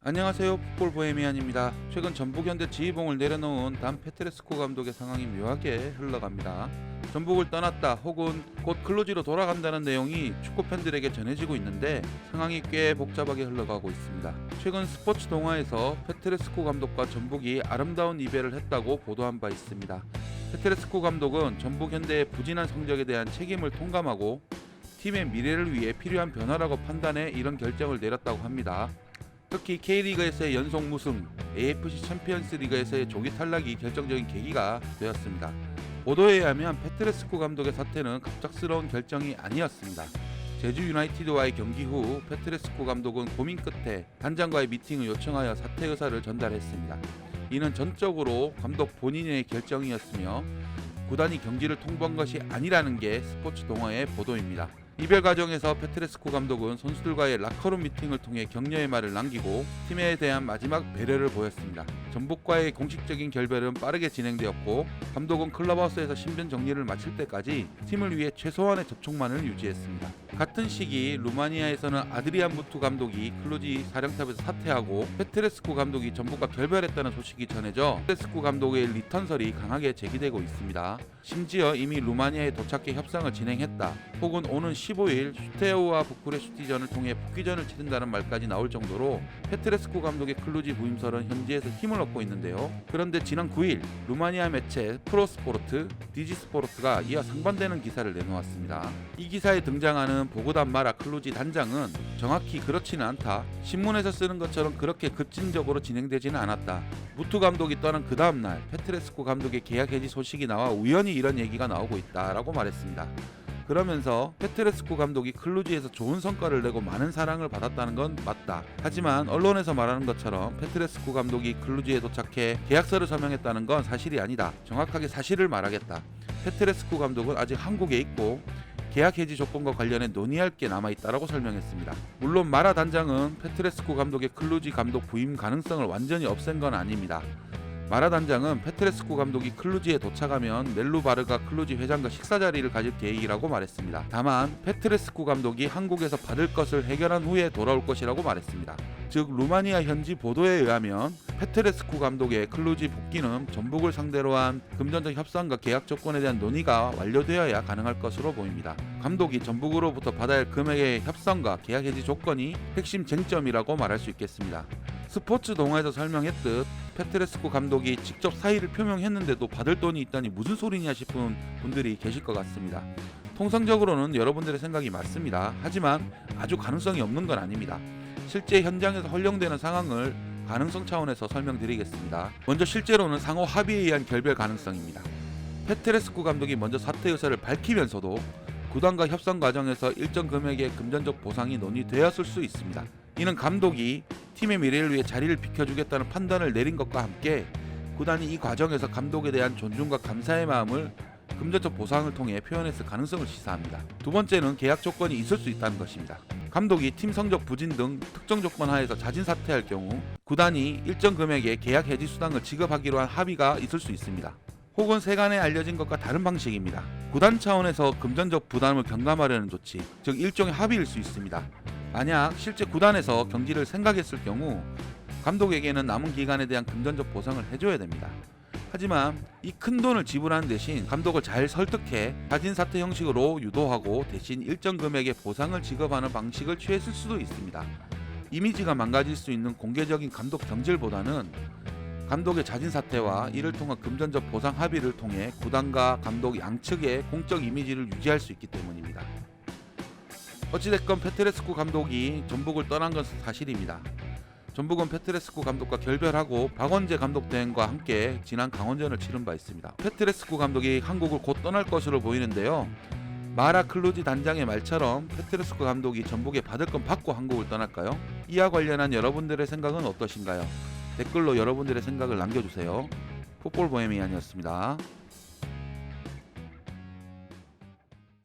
안녕하세요. 풋볼 보헤미안입니다. 최근 전북현대 지휘봉을 내려놓은 단 페트레스코 감독의 상황이 묘하게 흘러갑니다. 전북을 떠났다 혹은 곧 클로지로 돌아간다는 내용이 축구 팬들에게 전해지고 있는데 상황이 꽤 복잡하게 흘러가고 있습니다. 최근 스포츠 동화에서 페트레스코 감독과 전북이 아름다운 이별을 했다고 보도한 바 있습니다. 페트레스코 감독은 전북현대의 부진한 성적에 대한 책임을 통감하고 팀의 미래를 위해 필요한 변화라고 판단해 이런 결정을 내렸다고 합니다. 특히 K리그에서의 연속 무승, AFC 챔피언스 리그에서의 조기 탈락이 결정적인 계기가 되었습니다. 보도에 의하면 페트레스코 감독의 사퇴는 갑작스러운 결정이 아니었습니다. 제주 유나이티드와의 경기 후 페트레스코 감독은 고민 끝에 단장과의 미팅을 요청하여 사퇴 의사를 전달했습니다. 이는 전적으로 감독 본인의 결정이었으며 구단이 경기를 통보한 것이 아니라는 게 스포츠 동화의 보도입니다. 이별 과정에서 페트레스코 감독은 선수들과의 라커룸 미팅을 통해 격려의 말을 남기고 팀에 대한 마지막 배려를 보였습니다. 전북과의 공식적인 결별은 빠르게 진행되었고 감독은 클럽하우스에서 신변 정리를 마칠 때까지 팀을 위해 최소한의 접촉만을 유지했습니다. 같은 시기 루마니아에서는 아드리안 무투 감독이 클로지 사령탑에서 사퇴하고 페트레스코 감독이 전북과 결별했다는 소식이 전해져 페트레스코 감독의 리턴설이 강하게 제기되고 있습니다. 심지어 이미 루마니아에 도착해 협상을 진행했다 혹은 오는 15일 슈테우와 부쿠레슈티전을 통해 복귀전을 치른다는 말까지 나올 정도로 페트레스코 감독의 클로지 부임설은 현지에서 힘을 얻고 있는데요. 그런데 지난 9일 루마니아 매체 프로스포르트, 디지스포르트가 이와 상반되는 기사를 내놓았습니다. 이 기사에 등장하는 보고단 마라 클로지 단장은 정확히 그렇지는 않다. 신문에서 쓰는 것처럼 그렇게 급진적으로 진행되지는 않았다. 무투 감독이 떠난 그 다음날 페트레스코 감독의 계약 해지 소식이 나와 우연히 이런 얘기가 나오고 있다라고 말했습니다. 그러면서 페트레스코 감독이 클로지에서 좋은 성과를 내고 많은 사랑을 받았다는 건 맞다. 하지만 언론에서 말하는 것처럼 페트레스코 감독이 클로지에 도착해 계약서를 서명했다는 건 사실이 아니다. 정확하게 사실을 말하겠다. 페트레스코 감독은 아직 한국에 있고 계약 해지 조건과 관련해 논의할 게 남아있다라고 설명했습니다. 물론 마라 단장은 페트레스코 감독의 클로지 감독 부임 가능성을 완전히 없앤 건 아닙니다. 마라 단장은 페트레스코 감독이 클루지에 도착하면 멜루 바르가 클루지 회장과 식사 자리를 가질 계획이라고 말했습니다. 다만 페트레스코 감독이 한국에서 받을 것을 해결한 후에 돌아올 것이라고 말했습니다. 즉 루마니아 현지 보도에 의하면 페트레스코 감독의 클루지 복귀는 전북을 상대로 한 금전적 협상과 계약 조건에 대한 논의가 완료되어야 가능할 것으로 보입니다. 감독이 전북으로부터 받아야 할 금액의 협상과 계약 해지 조건이 핵심 쟁점이라고 말할 수 있겠습니다. 스포츠 동화에서 설명했듯 페트레스코 감독이 직접 사의를 표명했는데도 받을 돈이 있다니 무슨 소리냐 싶은 분들이 계실 것 같습니다. 통상적으로는 여러분들의 생각이 맞습니다. 하지만 아주 가능성이 없는 건 아닙니다. 실제 현장에서 활용되는 상황을 가능성 차원에서 설명드리겠습니다. 먼저 실제로는 상호 합의에 의한 결별 가능성입니다. 페트레스코 감독이 먼저 사퇴 의사를 밝히면서도 구단과 협상 과정에서 일정 금액의 금전적 보상이 논의되었을 수 있습니다. 이는 감독이 팀의 미래를 위해 자리를 비켜주겠다는 판단을 내린 것과 함께 구단이 이 과정에서 감독에 대한 존중과 감사의 마음을 금전적 보상을 통해 표현했을 가능성을 시사합니다. 두 번째는 계약 조건이 있을 수 있다는 것입니다. 감독이 팀 성적 부진 등 특정 조건 하에서 자진 사퇴할 경우 구단이 일정 금액의 계약 해지 수당을 지급하기로 한 합의가 있을 수 있습니다. 혹은 세간에 알려진 것과 다른 방식입니다. 구단 차원에서 금전적 부담을 경감하려는 조치, 즉 일종의 합의일 수 있습니다. 만약 실제 구단에서 경기를 생각했을 경우 감독에게는 남은 기간에 대한 금전적 보상을 해줘야 됩니다. 하지만 이 큰 돈을 지불하는 대신 감독을 잘 설득해 자진 사퇴 형식으로 유도하고 대신 일정 금액의 보상을 지급하는 방식을 취했을 수도 있습니다. 이미지가 망가질 수 있는 공개적인 감독 경질보다는 감독의 자진 사퇴와 이를 통한 금전적 보상 합의를 통해 구단과 감독 양측의 공적 이미지를 유지할 수 있기 때문입니다. 어찌됐건 페트레스코 감독이 전북을 떠난 것은 사실입니다. 전북은 페트레스코 감독과 결별하고 박원재 감독 대행과 함께 지난 강원전을 치른 바 있습니다. 페트레스코 감독이 한국을 곧 떠날 것으로 보이는데요. 마라 클로지 단장의 말처럼 페트레스코 감독이 전북에 받을 건 받고 한국을 떠날까요? 이와 관련한 여러분들의 생각은 어떠신가요? 댓글로 여러분들의 생각을 남겨주세요. 풋볼 보헤미안이었습니다.